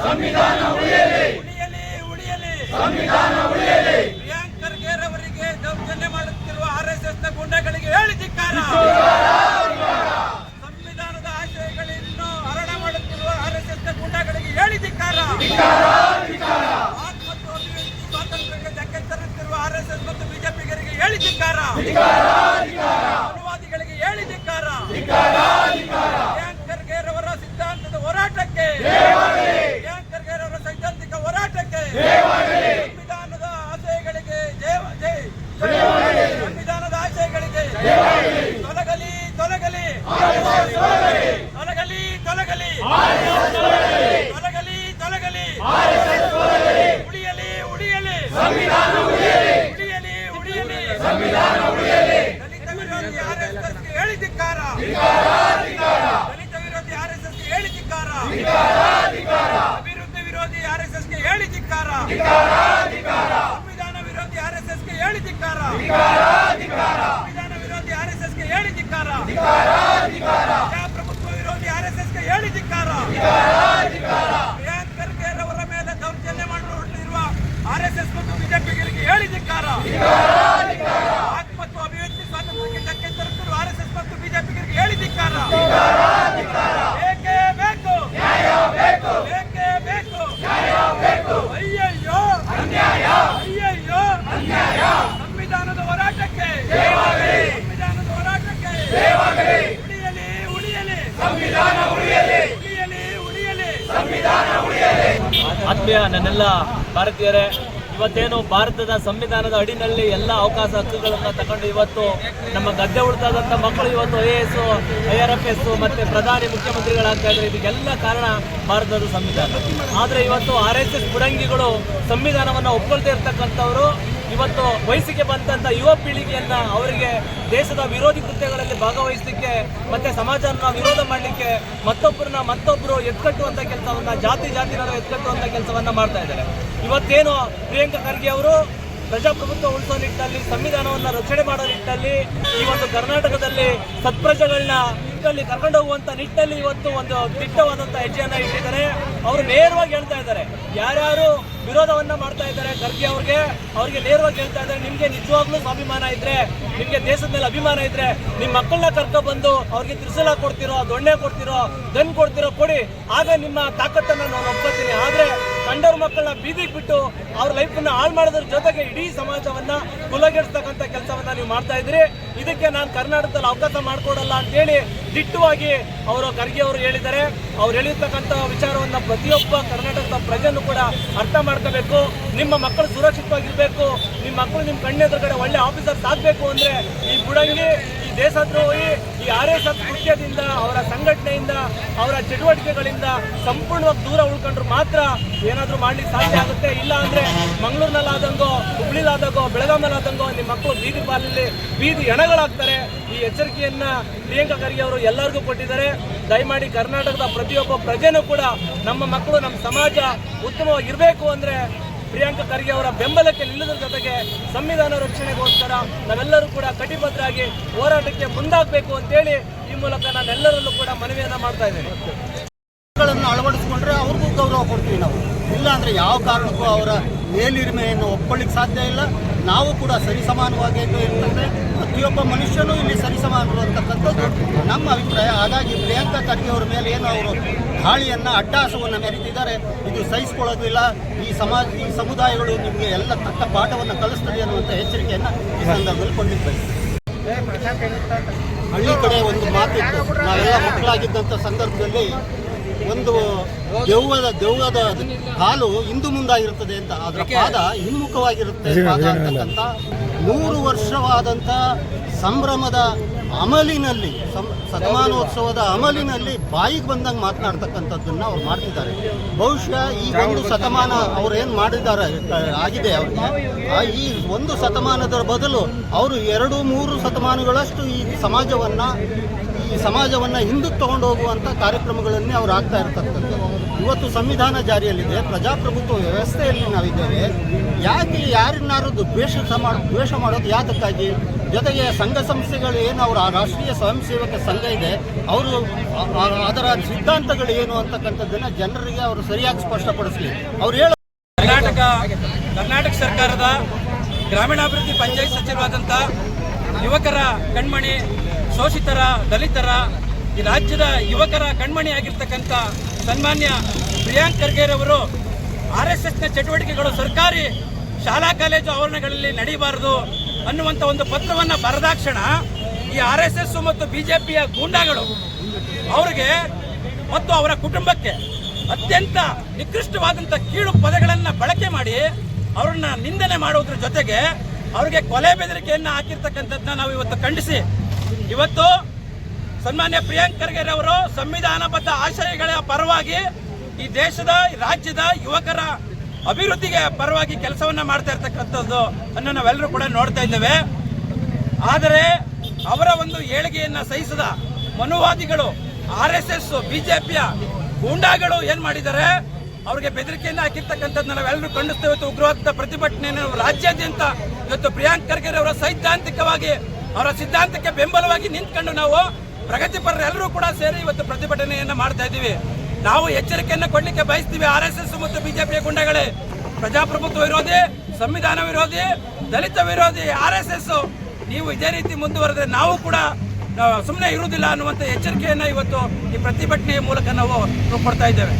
ಪ್ರಿಯಾಂಕ್ ಖರ್ಗೆ ಅವರಿಗೆ ದೌರ್ಜನ್ಯ ಮಾಡುತ್ತಿರುವ ಆರ್ಎಸ್ಎಸ್ನ ಗುಂಡಗಳಿಗೆ ಹೇಳಿ ಧಿಕ್ಕಾರ. ಸಂವಿಧಾನದ ಆಶಯಗಳನ್ನು ಹರಣ ಮಾಡುತ್ತಿರುವ ಆರ್ಎಸ್ಎಸ್ನ ಗುಂಡಗಳಿಗೆ ಹೇಳಿ ಧಿಕ್ಕಾರ. ಮತ್ತು ಅಭಿವ್ಯಕ್ತಿ ಸ್ವಾತಂತ್ರ್ಯಕ್ಕೆ ಧಕ್ಕೆ ತರುತ್ತಿರುವ ಆರ್ಎಸ್ಎಸ್ ಮತ್ತು ಬಿಜೆಪಿಗರಿಗೆ ಹೇಳಿ ಧಿಕ್ಕಾರ. ಅನುವಾದಿಗಳಿಗೆ ಹೇಳಿ ಧಿಕ್ಕಾರ. ಪ್ರಿಯಾಂಕ್ ಖರ್ಗೆ ಅವರ ಸಿದ್ಧಾಂತದ ಹೋರಾಟಕ್ಕೆ, ಪ್ರಿಯಾಂಕ್ ಖರ್ಗೆ ಅವರ ಸೈದ್ಧಾಂತಿಕ ಹೋರಾಟಕ್ಕೆ, ಸಂವಿಧಾನದ ಆಶಯಗಳಿಗೆ ಸಂವಿಧಾನದ ಆಶಯಗಳಿಗೆ ತೊಲಗಲಿ ತೊಲಗಲಿ ತೊಲಗಲಿ ತೊಲಗಲಿ ತೊಲಗಲಿ ತೊಲಗಲಿ ಉಳಿಯಲಿ ಉಳಿಯಲಿ ಉಳಿಯಲಿ ಉಳಿಯಲಿ ದಲಿತ ವಿರೋಧಿ ಆರ್ಎಸ್ಎಸ್ಗೆ ಹೇಳಿ ಧಿಕ್ಕಾರ. ದಲಿತ ವಿರೋಧಿ ಆರ್ಎಸ್ಎಸ್ಗೆ ಹೇಳಿ ಧಿಕ್ಕಾರ. ಅಭಿವೃದ್ಧಿ ವಿರೋಧಿ ಆರ್ಎಸ್ಎಸ್ಗೆ ಹೇಳಿ ಧಿಕ್ಕಾರ. ಸಂವಿಧಾನ ವಿರೋಧಿ ಆರ್ಎಸ್ಎಸ್ಗೆ ಹೇಳಿ ಧಿಕ್ಕಾರ. ಸಂವಿಧಾನ ವಿರೋಧಿ ಆರ್ಎಸ್ಎಸ್ಗೆ ಹೇಳಿ ಧಿಕ್ಕಾರ. ಪ್ರಜಾಪ್ರಭುತ್ವ ವಿರೋಧಿ ಆರ್ಎಸ್ಎಸ್ಗೆ ಹೇಳಿ ಧಿಕ್ಕಾರ. ಪ್ರಿಯಾಂಕ್ ಖರ್ಗೆ ಅವರ ಮೇಲೆ ದೌರ್ಜನ್ಯ ಮಾಡುತ್ತಿರುವ ಆರ್ಎಸ್ಎಸ್ ಮತ್ತು ಬಿಜೆಪಿಗರಿಗೆ ಹೇಳಿ ಧಿಕ್ಕಾರ. ಮತ್ತು ಅಭಿವ್ಯಕ್ತಿ ಸ್ವಾತಂತ್ರ್ಯಕ್ಕೆ ಧಕ್ಕೆ ತರುತ್ತಿರುವ ಆರ್ಎಸ್ಎಸ್ ಮತ್ತು ಬಿಜೆಪಿಗರಿಗೆ ಹೇಳಿ ಧಿಕ್ಕಾರ. ಬೇಕೇ ಬೇಕು, ಬೇಕೇ ಬೇಕು. ಅಯ್ಯಯ್ಯೋ ಅಯ್ಯಯ್ಯೋ ಸಂವಿಧಾನದ ಹೋರಾಟಕ್ಕೆ, ಸಂವಿಧಾನದ ಹೋರಾಟಕ್ಕೆ ಉಳಿಯಲಿ ಉಳಿಯಲಿ ಸಂವಿಧಾನ ಉಳಿಯಲಿ ಉಳಿಯಲಿ ಉಳಿಯಲಿ ಸಂವಿಧಾನ ಉಳಿಯಲಿ. ಆತ್ಮೀಯ ನನ್ನೆಲ್ಲ ಭಾರತೀಯರೇ, ಇವತ್ತೇನು ಭಾರತದ ಸಂವಿಧಾನದ ಅಡಿನಲ್ಲಿ ಎಲ್ಲ ಅವಕಾಶ ಹಕ್ಕುಗಳನ್ನು ತಗೊಂಡು ಇವತ್ತು ನಮ್ಮ ಗದ್ದೆ ಉಳಿತಾದಂಥ ಮಕ್ಕಳು ಇವತ್ತು IAS, IRFS ಮತ್ತೆ ಪ್ರಧಾನಿ ಮುಖ್ಯಮಂತ್ರಿಗಳಾಗ್ತಾ ಇದ್ದಾರೆ. ಇದಕ್ಕೆಲ್ಲ ಕಾರಣ ಭಾರತದ ಸಂವಿಧಾನ. ಆದರೆ ಇವತ್ತು RSS ಬುಡಂಗಿಗಳು ಸಂವಿಧಾನವನ್ನು ಒಪ್ಕೊಳ್ತಾ ಇರ್ತಕ್ಕಂಥವರು ಇವತ್ತು ವಯಸ್ಸಿಗೆ ಬಂದಂಥ ಯುವ ಪೀಳಿಗೆಯನ್ನ ಅವರಿಗೆ ದೇಶದ ವಿರೋಧಿ ಕೃತ್ಯಗಳಲ್ಲಿ ಭಾಗವಹಿಸಲಿಕ್ಕೆ ಮತ್ತೆ ಸಮಾಜವನ್ನು ವಿರೋಧ ಮಾಡಲಿಕ್ಕೆ ಮತ್ತೊಬ್ಬರು ಎತ್ಕಟ್ಟುವಂಥ ಕೆಲಸವನ್ನ, ಜಾತಿನವರು ಎತ್ಕಟ್ಟುವಂಥ ಕೆಲಸವನ್ನ ಮಾಡ್ತಾ ಇದ್ದಾರೆ. ಇವತ್ತೇನು ಪ್ರಿಯಾಂಕ್ ಖರ್ಗೆ ಅವರು ಪ್ರಜಾಪ್ರಭುತ್ವ ಉಳಿಸೋ ನಿಟ್ಟಿನಲ್ಲಿ, ಸಂವಿಧಾನವನ್ನು ರಕ್ಷಣೆ ಮಾಡೋ ನಿಟ್ಟಿನಲ್ಲಿ, ಈ ಒಂದು ಕರ್ನಾಟಕದಲ್ಲಿ ಸತ್ಪ್ರಜೆಗಳನ್ನ ಕರ್ಕೊಂಡು ಹೋಗುವಂತ ನಿಟ್ಟಿನಲ್ಲಿ ಇವತ್ತು ಒಂದು ದಿಟ್ಟವಾದಂತಹ ಹೆಜ್ಜೆಯನ್ನ ಇಟ್ಟಿದ್ದಾರೆ. ಅವರು ನೇರವಾಗಿ ಹೇಳ್ತಾ ಇದ್ದಾರೆ, ಯಾರ್ಯಾರು ವಿರೋಧವನ್ನ ಮಾಡ್ತಾ ಇದ್ದಾರೆ ಖರ್ಗೆ ಅವ್ರಿಗೆ ನೇರವಾಗಿ ಹೇಳ್ತಾ ಇದ್ದಾರೆ, ನಿಮ್ಗೆ ನಿಜವಾಗ್ಲೂ ಸ್ವಾಭಿಮಾನ ಇದ್ರೆ, ನಿಮ್ಗೆ ದೇಶದ ಮೇಲೆ ಅಭಿಮಾನ ಇದ್ರೆ, ನಿಮ್ ಮಕ್ಕಳನ್ನ ಕರ್ಕೊಂಡು ಬಂದು ಅವ್ರಿಗೆ ತ್ರಿಶೂಲ ಕೊಡ್ತಿರೋ, ದೊಣ್ಣೆ ಕೊಡ್ತಿರೋ, ಗನ್ ಕೊಡ್ತಿರೋ ಕೊಡಿ, ಆಗ ನಿಮ್ಮ ತಾಕತ್ತನ್ನ ನಾನು ಒಪ್ಕೊತೀನಿ. ಆದ್ರೆ ಕಂಡವ್ರ ಮಕ್ಕಳನ್ನ ಬೀದಿಗೆ ಬಿಟ್ಟು ಅವ್ರ ಲೈಫನ್ನ ಹಾಳು ಮಾಡೋದ್ರ ಜೊತೆಗೆ ಇಡೀ ಸಮಾಜವನ್ನ ಕುಲಗೆಡಿಸ್ತಕ್ಕಂಥ ಕೆಲಸವನ್ನ ನೀವು ಮಾಡ್ತಾ ಇದ್ರಿ. ಇದಕ್ಕೆ ನಾನು ಕರ್ನಾಟಕದಲ್ಲಿ ಅವಕಾಶ ಮಾಡ್ಕೊಡಲ್ಲ ಅಂತೇಳಿ ದಿಟ್ಟವಾಗಿ ಅವರು ಖರ್ಗೆ ಅವರು ಹೇಳಿದ್ದಾರೆ. ಅವ್ರು ಹೇಳಿರ್ತಕ್ಕಂಥ ವಿಚಾರವನ್ನ ಪ್ರತಿಯೊಬ್ಬ ಕರ್ನಾಟಕದ ಪ್ರಜೆಯನ್ನು ಕೂಡ ಅರ್ಥ ಮಾಡ್ಕೋಬೇಕು. ನಿಮ್ಮ ಮಕ್ಕಳು ಸುರಕ್ಷಿತವಾಗಿರ್ಬೇಕು, ನಿಮ್ಮ ಮಕ್ಕಳು ನಿಮ್ಮ ಕಣ್ಣೆದುರುಗಡೆ ಒಳ್ಳೆ ಆಫೀಸರ್ಸ್ ಆಗಬೇಕು ಅಂದ್ರೆ ಈ ಬುಡಂಗಿ, ಈ ದೇಶದ್ರೋಹಿ, ಈ RSS ಕೃತ್ಯದಿಂದ, ಅವರ ಸಂಘಟನೆಯಿಂದ, ಅವರ ಚಟುವಟಿಕೆಗಳಿಂದ ಸಂಪೂರ್ಣವಾಗಿ ದೂರ ಉಳ್ಕೊಂಡ್ರು ಮಾತ್ರ ಏನಾದ್ರೂ ಮಾಡ್ಲಿಕ್ಕೆ ಸಾಧ್ಯ ಆಗುತ್ತೆ. ಇಲ್ಲ ಅಂದ್ರೆ ಮಂಗಳೂರಿನಲ್ಲಾದಂಗೋ, ಹುಬ್ಳಿಲಾದಂಗೋ, ಬೆಳಗಾಮಲ್ಲಾದಂಗೋ ನಿಮ್ಮ ಮಕ್ಕಳು ಬೀದಿ ಪಾಲಲ್ಲಿ ಬೀದಿ ಹೆಣಗಳಾಗ್ತಾರೆ. ಈ ಎಚ್ಚರಿಕೆಯನ್ನ ಪ್ರಿಯಾಂಕ್ ಖರ್ಗೆ ಅವರು ಎಲ್ಲರಿಗೂ ಕೊಟ್ಟಿದ್ದಾರೆ. ದಯಮಾಡಿ ಕರ್ನಾಟಕದ ಪ್ರತಿಯೊಬ್ಬ ಪ್ರಜೆನೂ ಕೂಡ ನಮ್ಮ ಮಕ್ಕಳು, ನಮ್ಮ ಸಮಾಜ ಉತ್ತಮವಾಗಿರ್ಬೇಕು ಅಂದ್ರೆ ಪ್ರಿಯಾಂಕ್ ಖರ್ಗೆ ಅವರ ಬೆಂಬಲಕ್ಕೆ ನಿಲ್ಲುವುದರ ಜೊತೆಗೆ ಸಂವಿಧಾನ ರಕ್ಷಣೆಗೋಸ್ಕರ ನಾವೆಲ್ಲರೂ ಕೂಡ ಕಟಿಬದ್ಧರಾಗಿ ಹೋರಾಟಕ್ಕೆ ಮುಂದಾಗಬೇಕು ಅಂತೇಳಿ ಈ ಮೂಲಕ ನಾನೆಲ್ಲರಲ್ಲೂ ಕೂಡ ಮನವಿಯನ್ನ ಮಾಡ್ತಾ ಇದ್ದೇನೆ. ಅಳವಡಿಸಿಕೊಂಡ್ರೆ ಅವ್ರಿಗೂ ಗೌರವ ಕೊಡ್ತೀವಿ ನಾವು. ಇಲ್ಲ ಅಂದ್ರೆ ಯಾವ ಕಾರಣಕ್ಕೂ ಅವರ ಮೇಲಿರಿಮೆಯನ್ನು ಒಪ್ಕೊಳ್ಳಿಕ್ಕೆ ಸಾಧ್ಯ ಇಲ್ಲ. ನಾವು ಕೂಡ ಸರಿಸಮಾನವಾಗಿ ಇರ್ತದೆ, ಪ್ರತಿಯೊಬ್ಬ ಮನುಷ್ಯನೂ ಇಲ್ಲಿ ಸರಿಸಮಾನರು ಅಂತಕ್ಕಂಥದ್ದು ನಮ್ಮ ಅಭಿಪ್ರಾಯ. ಹಾಗಾಗಿ ಪ್ರಿಯಾಂಕ್ ಖರ್ಗೆ ಅವರ ಮೇಲೆ ಏನು ಅವರು ದಾಳಿಯನ್ನು, ಅಟ್ಟಹಾಸವನ್ನು ಮೆರೀತಿದ್ದಾರೆ, ಇದು ಸಹಿಸಿಕೊಳ್ಳೋದಿಲ್ಲ. ಈ ಸಮುದಾಯಗಳು ನಿಮಗೆ ಎಲ್ಲ ತಕ್ಕ ಪಾಠವನ್ನು ಕಲಿಸ್ತದೆ ಅನ್ನುವಂಥ ಎಚ್ಚರಿಕೆಯನ್ನು ಈ ಸಂದರ್ಭದಲ್ಲಿ ಕೊಡಲಿಕ್ಕೆ ಹಳ್ಳಿ ಕಡೆ ಒಂದು ಮಾತಿತ್ತು. ನಾವೆಲ್ಲ ಮಕ್ಕಳಾಗಿದ್ದಂಥ ಸಂದರ್ಭದಲ್ಲಿ ಒಂದು ದೆವ್ವದ ಕಾಲು ಹಿಂದು ಮುಂದಾಗಿರುತ್ತದೆ ಅಂತ, ಅದರ ಪಾದ ಹಿಮ್ಮುಖವಾಗಿರುತ್ತೆ ಪಾದ ಅಂತಕ್ಕಂಥ 100 ವರ್ಷವಾದಂಥ ಸಂಭ್ರಮದ ಅಮಲಿನಲ್ಲಿ, ಶತಮಾನೋತ್ಸವದ ಅಮಲಿನಲ್ಲಿ ಬಾಯಿಗೆ ಬಂದಂಗೆ ಮಾತನಾಡ್ತಕ್ಕಂಥದ್ದನ್ನು ಅವ್ರು ಮಾಡ್ತಿದ್ದಾರೆ. ಬಹುಶಃ ಈ ಒಂದು ಶತಮಾನ ಅವ್ರು ಏನು ಮಾಡಿದ್ದಾರೆ ಆಗಿದೆ ಅವ್ರಿಗೆ, ಈ ಒಂದು ಶತಮಾನದ ಬದಲು ಅವರು 2-3 ಶತಮಾನಗಳಷ್ಟು ಈ ಸಮಾಜವನ್ನು ಹಿಂದಕ್ಕೆ ತಗೊಂಡು ಹೋಗುವಂಥ ಕಾರ್ಯಕ್ರಮಗಳನ್ನೇ ಅವ್ರು ಆಗ್ತಾ ಇರ್ತಕ್ಕಂಥದ್ದು. ಇವತ್ತು ಸಂವಿಧಾನ ಜಾರಿಯಲ್ಲಿದೆ, ಪ್ರಜಾಪ್ರಭುತ್ವ ವ್ಯವಸ್ಥೆಯಲ್ಲಿ ನಾವಿದ್ದೇವೆ. ಯಾಕೆ ಯಾರನ್ನಾರು ದ್ವೇಷ ಮಾಡೋದು ಯಾತಕ್ಕಾಗಿ? ಜೊತೆಗೆ ಸಂಘ ಸಂಸ್ಥೆಗಳು ಏನು ಅವರ ರಾಷ್ಟ್ರೀಯ ಸ್ವಯಂ ಸೇವಕ ಸಂಘ ಇದೆ, ಅವರು ಅದರ ಸಿದ್ಧಾಂತಗಳು ಏನು ಅಂತಕ್ಕಂಥದ್ದನ್ನು ಜನರಿಗೆ ಅವರು ಸರಿಯಾಗಿ ಸ್ಪಷ್ಟಪಡಿಸಲಿ. ಅವ್ರು ಹೇಳೋ ಕರ್ನಾಟಕ ಸರ್ಕಾರದ ಗ್ರಾಮೀಣಾಭಿವೃದ್ಧಿ ಪಂಚಾಯತ್ ಸಚಿವರಾದಂಥ ಯುವಕರ ಕಣ್ಮಣಿ, ಶೋಷಿತರ, ದಲಿತರ, ಈ ರಾಜ್ಯದ ಯುವಕರ ಕಣ್ಮಣಿ ಆಗಿರ್ತಕ್ಕಂಥ ಸನ್ಮಾನ್ಯ ಪ್ರಿಯಾಂಕ್ ಖರ್ಗೆರವರು RSSನ ಚಟುವಟಿಕೆಗಳು ಸರ್ಕಾರಿ ಶಾಲಾ ಕಾಲೇಜು ಆವರಣಗಳಲ್ಲಿ ನಡೀಬಾರದು ಅನ್ನುವಂಥ ಒಂದು ಪತ್ರವನ್ನು ಬರೆದಾಕ್ಷಣ ಈ RSS ಮತ್ತು BJPಯ ಗೂಂಡಾಗಳು ಅವರಿಗೆ ಮತ್ತು ಅವರ ಕುಟುಂಬಕ್ಕೆ ಅತ್ಯಂತ ನಿಕೃಷ್ಟವಾದಂಥ ಕೀಳು ಪದಗಳನ್ನು ಬಳಕೆ ಮಾಡಿ ಅವರನ್ನ ನಿಂದನೆ ಮಾಡುವುದರ ಜೊತೆಗೆ ಅವರಿಗೆ ಕೊಲೆ ಬೆದರಿಕೆಯನ್ನು ಹಾಕಿರ್ತಕ್ಕಂಥದ್ದನ್ನ ನಾವು ಇವತ್ತು ಖಂಡಿಸಿ, ಇವತ್ತು ಸನ್ಮಾನ್ಯ ಪ್ರಿಯಾಂಕ್ ಖರ್ಗೆರವರು ಸಂವಿಧಾನಬದ್ಧ ಆಶಯಗಳ ಪರವಾಗಿ ಈ ದೇಶದ ರಾಜ್ಯದ ಯುವಕರ ಅಭಿವೃದ್ಧಿಗೆ ಪರವಾಗಿ ಕೆಲಸವನ್ನ ಮಾಡ್ತಾ ಇರ್ತಕ್ಕಂಥದ್ದು ಅನ್ನು ನಾವೆಲ್ಲರೂ ಕೂಡ ನೋಡ್ತಾ ಇದ್ದೇವೆ. ಆದರೆ ಅವರ ಒಂದು ಏಳಿಗೆಯನ್ನ ಸಹಿಸದ ಮನುವಾದಿಗಳು, RSS BJPಯ ಗೂಂಡಾಗಳು ಏನ್ ಮಾಡಿದ್ದಾರೆ, ಅವರಿಗೆ ಬೆದರಿಕೆಯನ್ನು ಹಾಕಿರ್ತಕ್ಕಂಥದ್ದನ್ನ ನಾವೆಲ್ಲರೂ ಖಂಡಿಸ್ತೇವೆ. ಇವತ್ತು ಉಗ್ರವಾದ ಪ್ರತಿಭಟನೆಯನ್ನು ರಾಜ್ಯಾದ್ಯಂತ ಇವತ್ತು ಪ್ರಿಯಾಂಕ್ ಖರ್ಗೆ ಅವರ ಸೈದ್ಧಾಂತಿಕವಾಗಿ ಅವರ ಸಿದ್ಧಾಂತಕ್ಕೆ ಬೆಂಬಲವಾಗಿ ನಿಂತ್ಕೊಂಡು ನಾವು ಪ್ರಗತಿಪರರೆಲ್ಲರೂ ಕೂಡ ಸೇರಿ ಇವತ್ತು ಪ್ರತಿಭಟನೆಯನ್ನು ಮಾಡ್ತಾ ಇದ್ದೀವಿ. ನಾವು ಎಚ್ಚರಿಕೆಯನ್ನು ಕೊಡಲಿಕ್ಕೆ ಬಯಸ್ತೀವಿ. RSS ಮತ್ತು BJPಯ ಗುಂಡಗಳೇ, ಪ್ರಜಾಪ್ರಭುತ್ವ ವಿರೋಧಿ, ಸಂವಿಧಾನ ವಿರೋಧಿ, ದಲಿತ ವಿರೋಧಿ RSS ನೀವು ಇದೇ ರೀತಿ ಮುಂದುವರೆದ್ರೆ ನಾವು ಕೂಡ ಸುಮ್ಮನೆ ಇರುವುದಿಲ್ಲ ಅನ್ನುವಂಥ ಎಚ್ಚರಿಕೆಯನ್ನು ಇವತ್ತು ಈ ಪ್ರತಿಭಟನೆಯ ಮೂಲಕ ನಾವು ಕೊಡ್ತಾ ಇದ್ದೇವೆ.